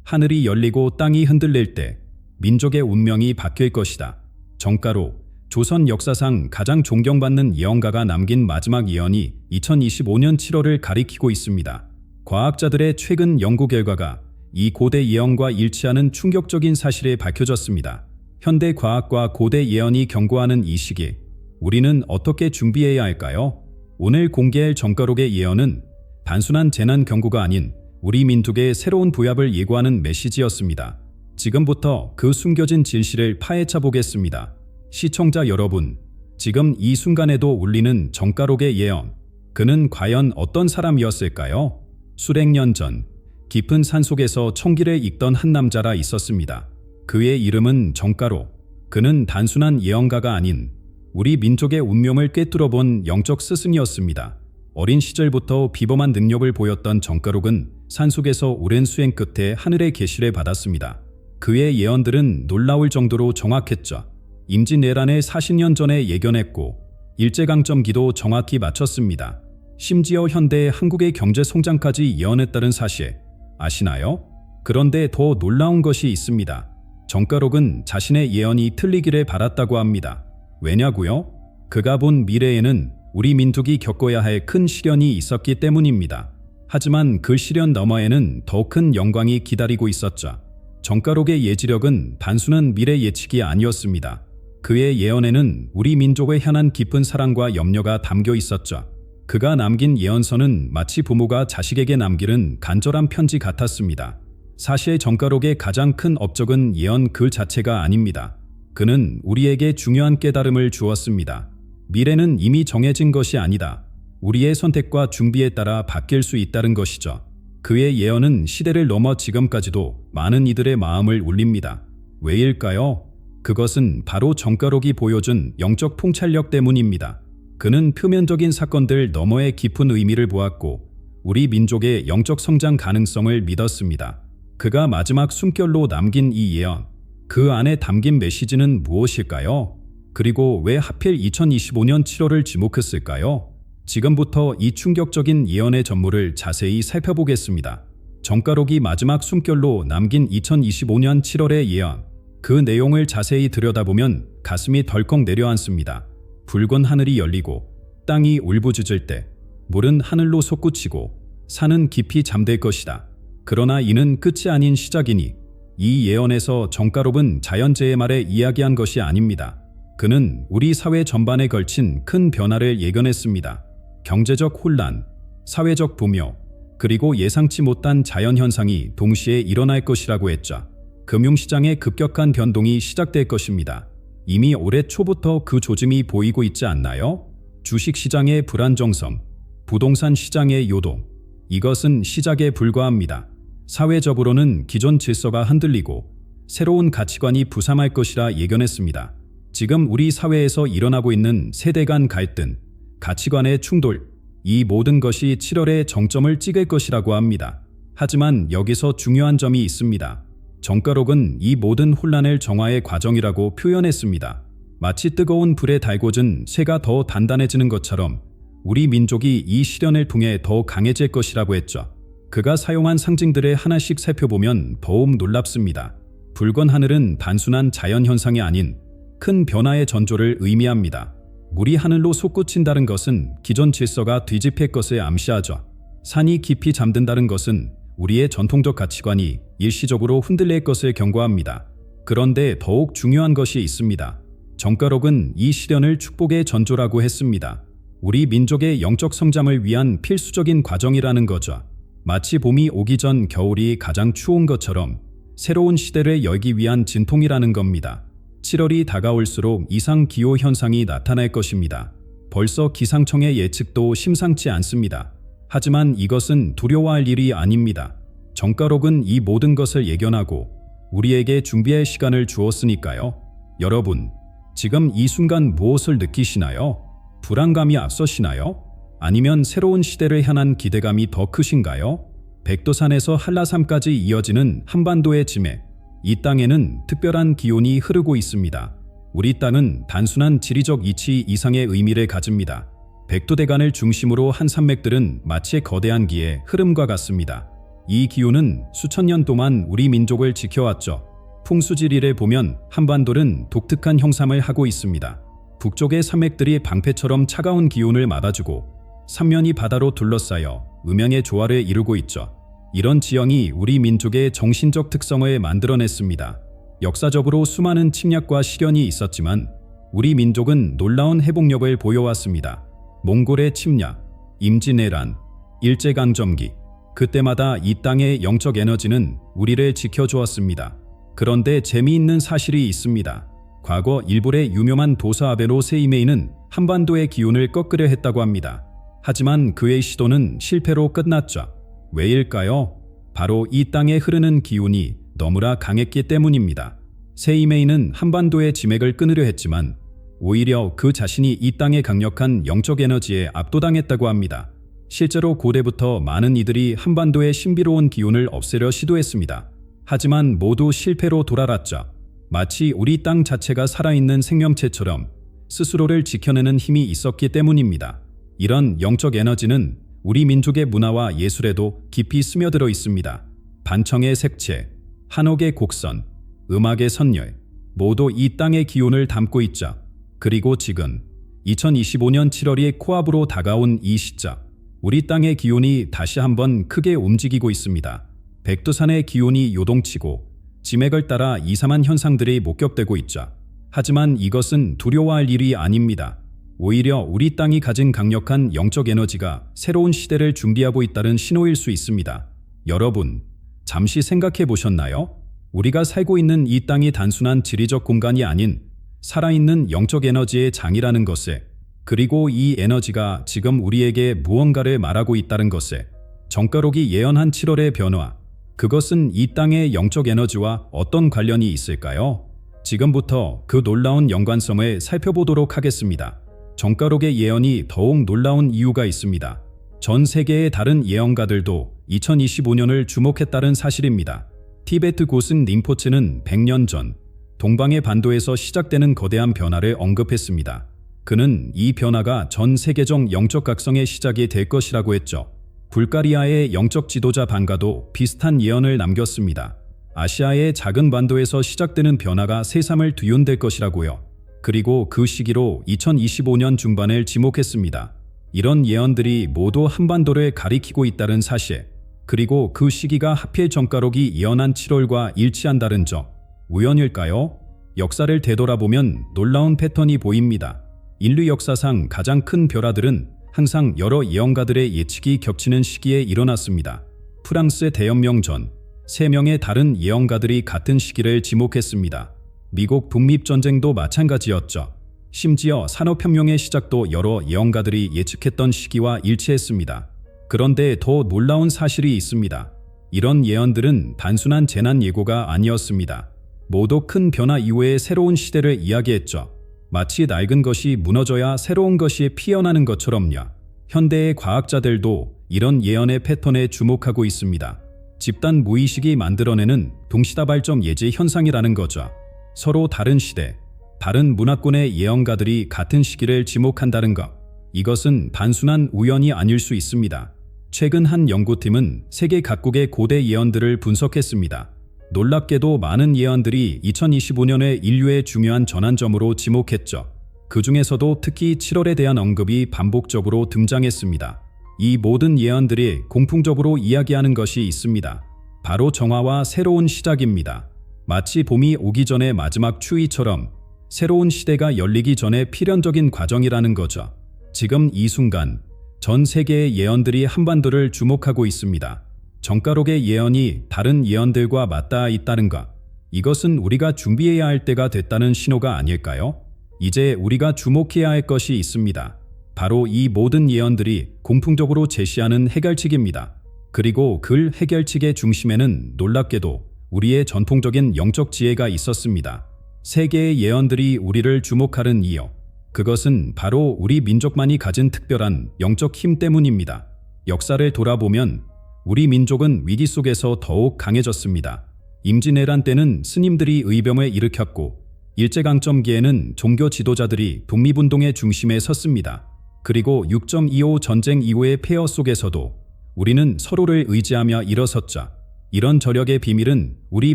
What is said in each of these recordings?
하늘이 열리고 땅이 흔들릴 때 민족의 운명이 바뀔 것이다. 정가로, 조선 역사상 가장 존경받는 예언가가 남긴 마지막 예언이 2025년 7월을 가리키고 있습니다. 과학자들의 최근 연구 결과가 이 고대 예언과 일치하는 충격적인 사실이 밝혀졌습니다. 현대 과학과 고대 예언이 경고하는 이 시기, 우리는 어떻게 준비해야 할까요? 오늘 공개할 정가록의 예언은 단순한 재난 경고가 아닌 우리 민족의 새로운 부활을 예고하는 메시지였습니다. 지금부터 그 숨겨진 진실을 파헤쳐 보겠습니다. 시청자 여러분, 지금 이 순간에도 울리는 정가록의 예언, 그는 과연 어떤 사람이었을까요? 수백 년 전, 깊은 산속에서 청기를 읽던 한 남자가 있었습니다. 그의 이름은 정가록. 그는 단순한 예언가가 아닌 우리 민족의 운명을 꿰뚫어본 영적 스승이었습니다. 어린 시절부터 비범한 능력을 보였던 정가록은 산속에서 오랜 수행 끝에 하늘의 계시를 받았습니다. 그의 예언들은 놀라울 정도로 정확했죠. 임진왜란의 40년 전에 예견했고 일제강점기도 정확히 맞췄습니다. 심지어 현대 한국의 경제 성장까지 예언했다는 사실 아시나요? 그런데 더 놀라운 것이 있습니다. 정가록은 자신의 예언이 틀리기를 바랐다고 합니다. 왜냐고요? 그가 본 미래에는 우리 민족이 겪어야 할 큰 시련이 있었기 때문입니다. 하지만 그 시련 너머에는 더 큰 영광이 기다리고 있었죠. 정가록의 예지력은 단순한 미래 예측이 아니었습니다. 그의 예언에는 우리 민족의 향한 깊은 사랑과 염려가 담겨 있었죠. 그가 남긴 예언서는 마치 부모가 자식에게 남기는 간절한 편지 같았습니다. 사실 정가록의 가장 큰 업적은 예언 그 자체가 아닙니다. 그는 우리에게 중요한 깨달음을 주었습니다. 미래는 이미 정해진 것이 아니다. 우리의 선택과 준비에 따라 바뀔 수 있다는 것이죠. 그의 예언은 시대를 넘어 지금까지도 많은 이들의 마음을 울립니다. 왜일까요? 그것은 바로 정가록이 보여준 영적 통찰력 때문입니다. 그는 표면적인 사건들 너머의 깊은 의미를 보았고 우리 민족의 영적 성장 가능성을 믿었습니다. 그가 마지막 숨결로 남긴 이 예언, 그 안에 담긴 메시지는 무엇일까요? 그리고 왜 하필 2025년 7월을 지목했을까요? 지금부터 이 충격적인 예언의 전모를 자세히 살펴보겠습니다. 정가록이 마지막 숨결로 남긴 2025년 7월의 예언, 그 내용을 자세히 들여다보면 가슴이 덜컥 내려앉습니다. 붉은 하늘이 열리고 땅이 울부짖을 때 물은 하늘로 솟구치고 산은 깊이 잠들 것이다. 그러나 이는 끝이 아닌 시작이니 이 예언에서 정가록은 자연재해 말에 이야기한 것이 아닙니다. 그는 우리 사회 전반에 걸친 큰 변화를 예견했습니다. 경제적 혼란, 사회적 부묘, 그리고 예상치 못한 자연현상이 동시에 일어날 것이라고 했죠. 금융시장의 급격한 변동이 시작될 것입니다. 이미 올해 초부터 그 조짐이 보이고 있지 않나요? 주식시장의 불안정성, 부동산 시장의 요동, 이것은 시작에 불과합니다. 사회적으로는 기존 질서가 흔들리고 새로운 가치관이 부상할 것이라 예견했습니다. 지금 우리 사회에서 일어나고 있는 세대 간 갈등, 가치관의 충돌, 이 모든 것이 7월에 정점을 찍을 것이라고 합니다. 하지만 여기서 중요한 점이 있습니다. 정가록은 이 모든 혼란을 정화의 과정이라고 표현했습니다. 마치 뜨거운 불에 달궈진 쇠가 더 단단해지는 것처럼 우리 민족이 이 시련을 통해 더 강해질 것이라고 했죠. 그가 사용한 상징들을 하나씩 살펴보면 더욱 놀랍습니다. 붉은 하늘은 단순한 자연현상이 아닌 큰 변화의 전조를 의미합니다. 물이 하늘로 솟구친다는 것은 기존 질서가 뒤집힐 것을 암시하죠. 산이 깊이 잠든다는 것은 우리의 전통적 가치관이 일시적으로 흔들릴 것을 경고합니다. 그런데 더욱 중요한 것이 있습니다. 정가록은 이 시련을 축복의 전조라고 했습니다. 우리 민족의 영적 성장을 위한 필수적인 과정이라는 거죠. 마치 봄이 오기 전 겨울이 가장 추운 것처럼 새로운 시대를 열기 위한 진통이라는 겁니다. 7월이 다가올수록 이상 기후 현상이 나타날 것입니다. 벌써 기상청의 예측도 심상치 않습니다. 하지만 이것은 두려워할 일이 아닙니다. 정가록은 이 모든 것을 예견하고 우리에게 준비할 시간을 주었으니까요. 여러분, 지금 이 순간 무엇을 느끼시나요? 불안감이 앞서시나요? 아니면 새로운 시대를 향한 기대감이 더 크신가요? 백두산에서 한라산까지 이어지는 한반도의 지맥, 이 땅에는 특별한 기운이 흐르고 있습니다. 우리 땅은 단순한 지리적 이치 이상의 의미를 가집니다. 백두대간을 중심으로 한 산맥들은 마치 거대한 기의 흐름과 같습니다. 이 기운은 수천 년 동안 우리 민족을 지켜왔죠. 풍수지리를 보면 한반도는 독특한 형상을 하고 있습니다. 북쪽의 산맥들이 방패처럼 차가운 기운을 막아주고 삼면이 바다로 둘러싸여 음양의 조화를 이루고 있죠. 이런 지형이 우리 민족의 정신적 특성을 만들어냈습니다. 역사적으로 수많은 침략과 시련이 있었지만 우리 민족은 놀라운 회복력을 보여왔습니다. 몽골의 침략, 임진왜란, 일제강점기, 그때마다 이 땅의 영적 에너지는 우리를 지켜주었습니다. 그런데 재미있는 사실이 있습니다. 과거 일본의 유명한 도사 아베노 세이메이는 한반도의 기운을 꺾으려 했다고 합니다. 하지만 그의 시도는 실패로 끝났죠. 왜일까요? 바로 이 땅에 흐르는 기운이 너무나 강했기 때문입니다. 세이메이는 한반도의 지맥을 끊으려 했지만 오히려 그 자신이 이 땅의 강력한 영적 에너지에 압도당했다고 합니다. 실제로 고대부터 많은 이들이 한반도의 신비로운 기운을 없애려 시도했습니다. 하지만 모두 실패로 돌아갔죠. 마치 우리 땅 자체가 살아있는 생명체처럼 스스로를 지켜내는 힘이 있었기 때문입니다. 이런 영적 에너지는 우리 민족의 문화와 예술에도 깊이 스며들어 있습니다. 반청의 색채, 한옥의 곡선, 음악의 선율, 모두 이 땅의 기운을 담고 있죠. 그리고 지금 2025년 7월이 코앞으로 다가온 이 시점, 우리 땅의 기운이 다시 한번 크게 움직이고 있습니다. 백두산의 기운이 요동치고 지맥을 따라 이상한 현상들이 목격되고 있죠. 하지만 이것은 두려워할 일이 아닙니다. 오히려 우리 땅이 가진 강력한 영적 에너지가 새로운 시대를 준비하고 있다는 신호일 수 있습니다. 여러분, 잠시 생각해 보셨나요? 우리가 살고 있는 이 땅이 단순한 지리적 공간이 아닌 살아있는 영적 에너지의 장이라는 것에, 그리고 이 에너지가 지금 우리에게 무언가를 말하고 있다는 것에, 정가록이 예언한 7월의 변화, 그것은 이 땅의 영적 에너지와 어떤 관련이 있을까요? 지금부터 그 놀라운 연관성을 살펴보도록 하겠습니다. 정가록의 예언이 더욱 놀라운 이유가 있습니다. 전 세계의 다른 예언가들도 2025년을 주목했다는 사실입니다. 티베트 고슨 림포체는 100년 전 동방의 반도에서 시작되는 거대한 변화를 언급했습니다. 그는 이 변화가 전 세계적 영적 각성의 시작이 될 것이라고 했죠. 불가리아의 영적 지도자 방가도 비슷한 예언을 남겼습니다. 아시아의 작은 반도에서 시작되는 변화가 세상을 뒤흔들 것이라고요. 그리고 그 시기로 2025년 중반을 지목했습니다. 이런 예언들이 모두 한반도를 가리키고 있다는 사실, 그리고 그 시기가 하필 정가록이 예언한 7월과 일치한다는 점, 우연일까요? 역사를 되돌아보면 놀라운 패턴이 보입니다. 인류 역사상 가장 큰 변화들은 항상 여러 예언가들의 예측이 겹치는 시기에 일어났습니다. 프랑스 대혁명 전 3명의 다른 예언가들이 같은 시기를 지목했습니다. 미국 독립전쟁도 마찬가지였죠. 심지어 산업혁명의 시작도 여러 예언가들이 예측했던 시기와 일치했습니다. 그런데 더 놀라운 사실이 있습니다. 이런 예언들은 단순한 재난 예고가 아니었습니다. 모두 큰 변화 이후의 새로운 시대를 이야기했죠. 마치 낡은 것이 무너져야 새로운 것이 피어나는 것처럼요. 현대의 과학자들도 이런 예언의 패턴에 주목하고 있습니다. 집단 무의식이 만들어내는 동시다발적 예지 현상이라는 거죠. 서로 다른 시대, 다른 문화권의 예언가들이 같은 시기를 지목한다는 것. 이것은 단순한 우연이 아닐 수 있습니다. 최근 한 연구팀은 세계 각국의 고대 예언들을 분석했습니다. 놀랍게도 많은 예언들이 2025년의 인류의 중요한 전환점으로 지목했죠. 그 중에서도 특히 7월에 대한 언급이 반복적으로 등장했습니다. 이 모든 예언들이 공통적으로 이야기하는 것이 있습니다. 바로 정화와 새로운 시작입니다. 마치 봄이 오기 전의 마지막 추위처럼 새로운 시대가 열리기 전의 필연적인 과정이라는 거죠. 지금 이 순간 전 세계의 예언들이 한반도를 주목하고 있습니다. 정가록의 예언이 다른 예언들과 맞닿아 있다는 것. 이것은 우리가 준비해야 할 때가 됐다는 신호가 아닐까요? 이제 우리가 주목해야 할 것이 있습니다. 바로 이 모든 예언들이 공통적으로 제시하는 해결책입니다. 그리고 그 해결책의 중심에는 놀랍게도 우리의 전통적인 영적 지혜가 있었습니다. 세계의 예언들이 우리를 주목하는 이유, 그것은 바로 우리 민족만이 가진 특별한 영적 힘 때문입니다. 역사를 돌아보면 우리 민족은 위기 속에서 더욱 강해졌습니다. 임진왜란 때는 스님들이 의병을 일으켰고 일제강점기에는 종교 지도자들이 독립운동의 중심에 섰습니다. 그리고 6.25 전쟁 이후의 폐허 속에서도 우리는 서로를 의지하며 일어섰자. 이런 저력의 비밀은 우리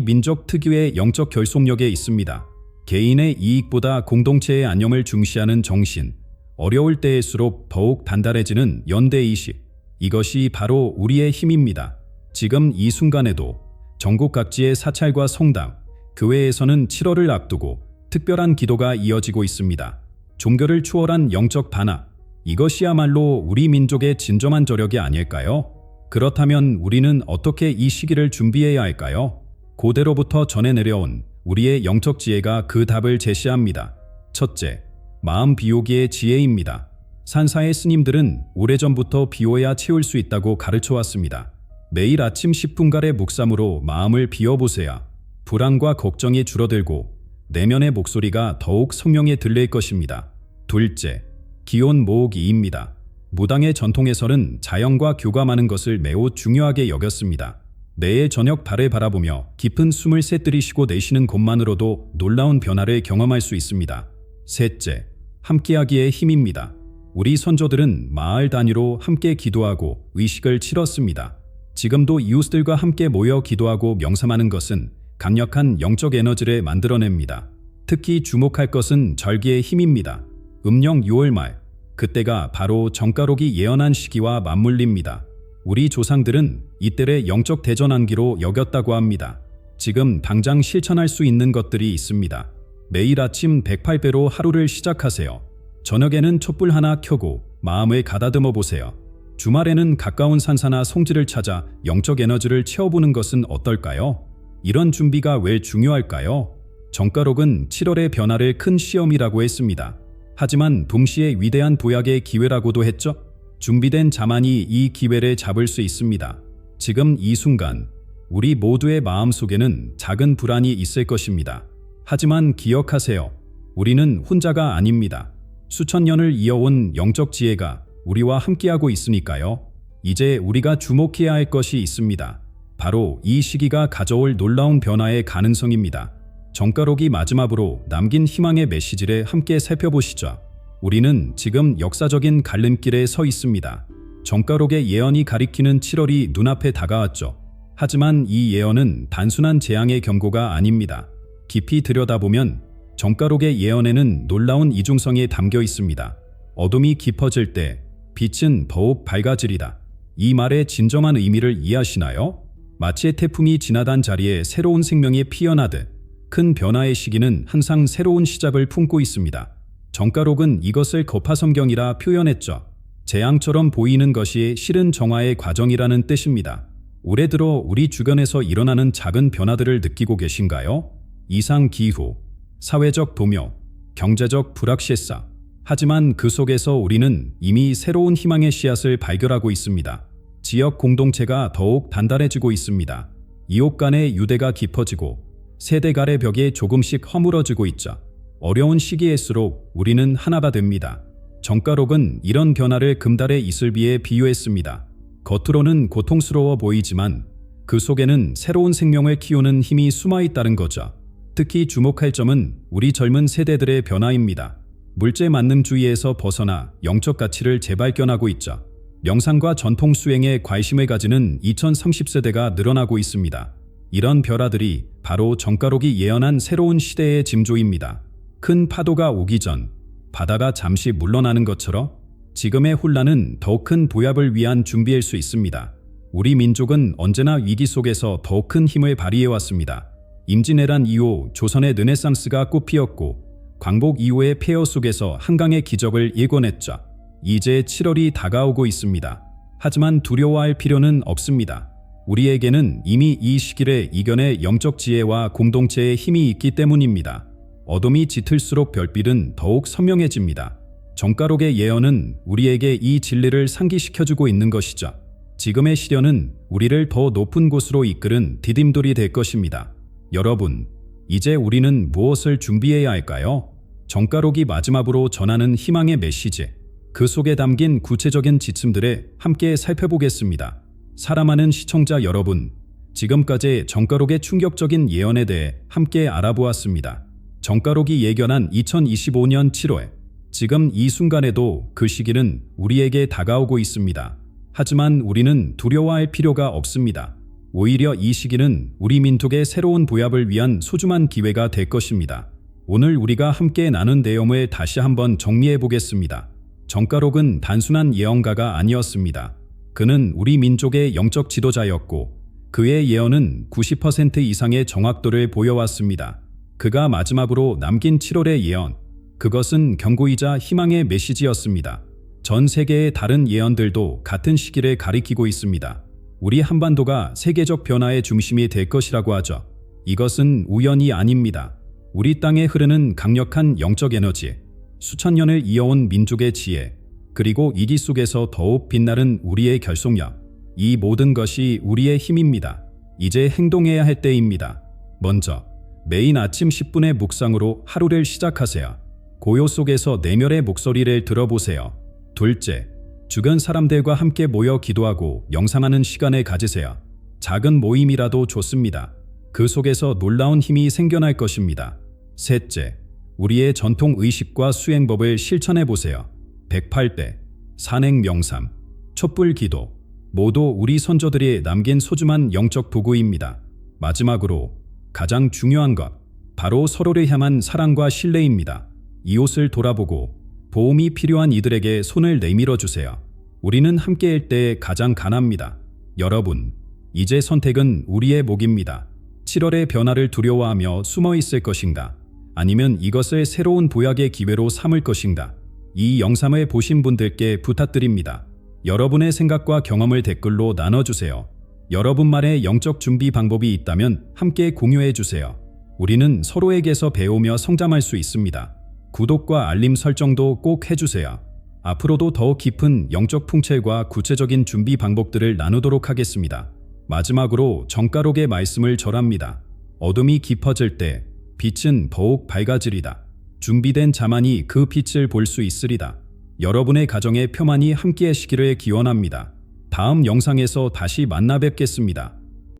민족 특유의 영적 결속력에 있습니다. 개인의 이익보다 공동체의 안녕을 중시하는 정신, 어려울 때일수록 더욱 단단해지는 연대의식, 이것이 바로 우리의 힘입니다. 지금 이 순간에도 전국 각지의 사찰과 성당, 교회에서는 7월을 앞두고 특별한 기도가 이어지고 있습니다. 종교를 추월한 영적 반합, 이것이야말로 우리 민족의 진정한 저력이 아닐까요? 그렇다면 우리는 어떻게 이 시기를 준비해야 할까요? 고대로부터 전해 내려온 우리의 영적 지혜가 그 답을 제시합니다. 첫째, 마음 비우기의 지혜입니다. 산사의 스님들은 오래전부터 비워야 채울 수 있다고 가르쳐 왔습니다. 매일 아침 10분간의 묵상으로 마음을 비워보세요. 불안과 걱정이 줄어들고 내면의 목소리가 더욱 선명히 들릴 것입니다. 둘째, 기온 모으기입니다. 무당의 전통에서는 자연과 교감하는 것을 매우 중요하게 여겼습니다. 매일 저녁 달을 바라보며 깊은 숨을 새들이쉬고 내쉬는 것만으로도 놀라운 변화를 경험할 수 있습니다. 셋째, 함께하기의 힘입니다. 우리 선조들은 마을 단위로 함께 기도하고 의식을 치렀습니다. 지금도 이웃들과 함께 모여 기도하고 명상하는 것은 강력한 영적 에너지를 만들어냅니다. 특히 주목할 것은 절기의 힘입니다. 음력 6월 말, 그때가 바로 정가록이 예언한 시기와 맞물립니다. 우리 조상들은 이때를 영적 대전환기로 여겼다고 합니다. 지금 당장 실천할 수 있는 것들이 있습니다. 매일 아침 108배로 하루를 시작하세요. 저녁에는 촛불 하나 켜고 마음을 가다듬어 보세요. 주말에는 가까운 산사나 성지를 찾아 영적 에너지를 채워보는 것은 어떨까요? 이런 준비가 왜 중요할까요? 정가록은 7월의 변화를 큰 시험이라고 했습니다. 하지만 동시에 위대한 보약의 기회라고도 했죠. 준비된 자만이 이 기회를 잡을 수 있습니다. 지금 이 순간 우리 모두의 마음속에는 작은 불안이 있을 것입니다. 하지만 기억하세요. 우리는 혼자가 아닙니다. 수천 년을 이어온 영적 지혜가 우리와 함께하고 있으니까요. 이제 우리가 주목해야 할 것이 있습니다. 바로 이 시기가 가져올 놀라운 변화의 가능성입니다. 정가록이 마지막으로 남긴 희망의 메시지를 함께 살펴보시죠. 우리는 지금 역사적인 갈림길에 서 있습니다. 정가록의 예언이 가리키는 7월이 눈앞에 다가왔죠. 하지만 이 예언은 단순한 재앙의 경고가 아닙니다. 깊이 들여다보면 정가록의 예언에는 놀라운 이중성이 담겨 있습니다. 어둠이 깊어질 때 빛은 더욱 밝아지리다. 이 말의 진정한 의미를 이해하시나요? 마치 태풍이 지나간 자리에 새로운 생명이 피어나듯 큰 변화의 시기는 항상 새로운 시작을 품고 있습니다. 정가록은 이것을 거파성경이라 표현했죠. 재앙처럼 보이는 것이 실은 정화의 과정이라는 뜻입니다. 올해 들어 우리 주변에서 일어나는 작은 변화들을 느끼고 계신가요? 이상 기후, 사회적 동요, 경제적 불확실성. 하지만 그 속에서 우리는 이미 새로운 희망의 씨앗을 발견하고 있습니다. 지역 공동체가 더욱 단단해지고 있습니다. 이웃 간의 유대가 깊어지고 세대 간의 벽이 조금씩 허물어지고 있죠. 어려운 시기일수록 우리는 하나가 됩니다. 정가록은 이런 변화를 금달의 이슬비에 비유했습니다. 겉으로는 고통스러워 보이지만 그 속에는 새로운 생명을 키우는 힘이 숨어 있다는 거죠. 특히 주목할 점은 우리 젊은 세대들의 변화입니다. 물질 만능주의에서 벗어나 영적 가치를 재발견하고 있죠. 명상과 전통 수행에 관심을 가지는 2030세대가 늘어나고 있습니다. 이런 변화들이 바로 정가록이 예언한 새로운 시대의 징조입니다. 큰 파도가 오기 전 바다가 잠시 물러나는 것처럼 지금의 혼란은 더 큰 보약을 위한 준비일 수 있습니다. 우리 민족은 언제나 위기 속에서 더 큰 힘을 발휘해왔습니다. 임진왜란 이후 조선의 르네상스가 꽃피었고 광복 이후의 폐허 속에서 한강의 기적을 일궈냈죠. 이제 7월이 다가오고 있습니다. 하지만 두려워할 필요는 없습니다. 우리에게는 이미 이 시기를 이겨낼 영적 지혜와 공동체의 힘이 있기 때문입니다. 어둠이 짙을수록 별빛은 더욱 선명해집니다. 정가록의 예언은 우리에게 이 진리를 상기시켜주고 있는 것이죠. 지금의 시련은 우리를 더 높은 곳으로 이끄는 디딤돌이 될 것입니다. 여러분, 이제 우리는 무엇을 준비해야 할까요? 정가록이 마지막으로 전하는 희망의 메시지, 그 속에 담긴 구체적인 지침들을 함께 살펴보겠습니다. 사랑하는 시청자 여러분, 지금까지 정가록의 충격적인 예언에 대해 함께 알아보았습니다. 정가록이 예견한 2025년 7월, 지금 이 순간에도 그 시기는 우리에게 다가오고 있습니다. 하지만 우리는 두려워할 필요가 없습니다. 오히려 이 시기는 우리 민족의 새로운 보약을 위한 소중한 기회가 될 것입니다. 오늘 우리가 함께 나눈 내용을 다시 한번 정리해 보겠습니다. 정가록은 단순한 예언가가 아니었습니다. 그는 우리 민족의 영적 지도자였고 그의 예언은 90% 이상의 정확도를 보여왔습니다. 그가 마지막으로 남긴 7월의 예언, 그것은 경고이자 희망의 메시지였습니다. 전 세계의 다른 예언들도 같은 시기를 가리키고 있습니다. 우리 한반도가 세계적 변화의 중심이 될 것이라고 하죠. 이것은 우연이 아닙니다. 우리 땅에 흐르는 강력한 영적 에너지, 수천 년을 이어온 민족의 지혜, 그리고 이기 속에서 더욱 빛나는 우리의 결속력, 이 모든 것이 우리의 힘입니다. 이제 행동해야 할 때입니다. 먼저, 매일 아침 10분의 묵상으로 하루를 시작하세요. 고요 속에서 내면의 목소리를 들어보세요. 둘째, 주변 사람들과 함께 모여 기도하고 명상하는 시간을 가지세요. 작은 모임이라도 좋습니다. 그 속에서 놀라운 힘이 생겨날 것입니다. 셋째, 우리의 전통 의식과 수행법을 실천해 보세요. 108대, 산행 명상, 촛불 기도, 모두 우리 선조들이 남긴 소중한 영적 도구입니다. 마지막으로 가장 중요한 것, 바로 서로를 향한 사랑과 신뢰입니다. 이웃을 돌아보고 도움이 필요한 이들에게 손을 내밀어 주세요. 우리는 함께일 때 가장 강합니다. 여러분, 이제 선택은 우리의 몫입니다. 7월의 변화를 두려워하며 숨어 있을 것인가? 아니면 이것을 새로운 보약의 기회로 삼을 것인가? 이 영상을 보신 분들께 부탁드립니다. 여러분의 생각과 경험을 댓글로 나눠주세요. 여러분만의 영적 준비 방법이 있다면 함께 공유해 주세요. 우리는 서로에게서 배우며 성장할 수 있습니다. 구독과 알림 설정도 꼭 해주세요. 앞으로도 더 깊은 영적 풍채과 구체적인 준비 방법들을 나누도록 하겠습니다. 마지막으로 정가록의 말씀을 절합니다. 어둠이 깊어질 때 빛은 더욱 밝아지리다. 준비된 자만이 그 빛을 볼 수 있으리다. 여러분의 가정에 평안이 함께하시기를 기원합니다. 다음 영상에서 다시 만나 뵙겠습니다.